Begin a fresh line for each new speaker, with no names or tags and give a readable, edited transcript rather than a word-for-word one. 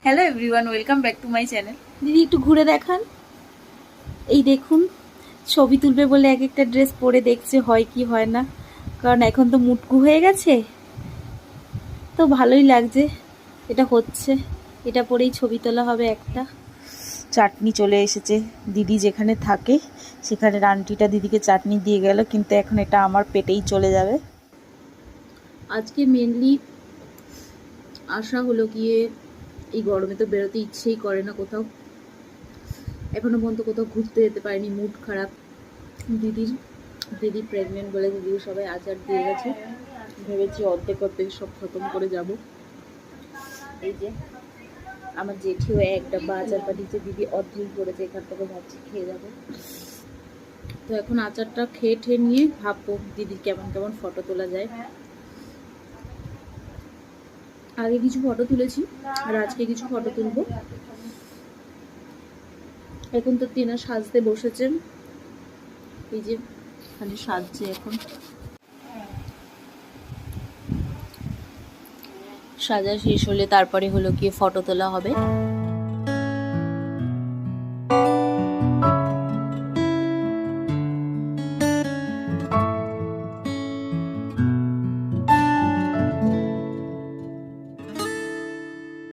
Hello everyone, welcome back to my channel.
দিদি একটু ঘুরে দেখান। এই দেখুন, ছবি তুলবে বলে এক একটা ড্রেস পরে দেখছে হয় কি হয় না, কারণ এখন তো মুটকু হয়ে গেছে, তো ভালোই লাগছে। এটা হচ্ছে, এটা পরেই ছবি তোলা হবে একটা। চাটনি চলে এসেছে, দিদি যেখানে থাকে সেখানে আন্টিটা দিদিকে চাটনি দিয়ে গেল, কিন্তু এখন এটা আমার পেটেই চলে যাবে। আজকে মেনলি আশা হলো গিয়ে, এই গরমে তো বেরোতে ইচ্ছেই করে না কোথাও, এখনো পর্যন্ত কোথাও ঘুরতে যেতে পারিনি, মুড খারাপ। দিদি প্রেগনেন্ট বলে দিদিকে সবাই আচার দিয়ে গেছে, ভেবেছি অর্ধেক অর্ধেক সব খতম করে যাব। এই যে আমার জেঠিও এক ডাব্বা আচার পাঠিয়েছে, দিদি অর্ধেক করেছে, এখান থেকে ভাবছি খেয়ে যাবো। তো এখন আচারটা খেয়ে ঠেয়ে নিয়ে ভাববো দিদির কেমন কেমন ফটো তোলা যায়। আগে কিছু ফটো তুলেছি আর আজকে কিছু ফটো তুলবো। এখন তো টিনা সাজতে বসেছেন, এই যে খালি সাজছে এখন। সাজা শেষ হলে তারপরে হলো গিয়ে ফটো তোলা হবে।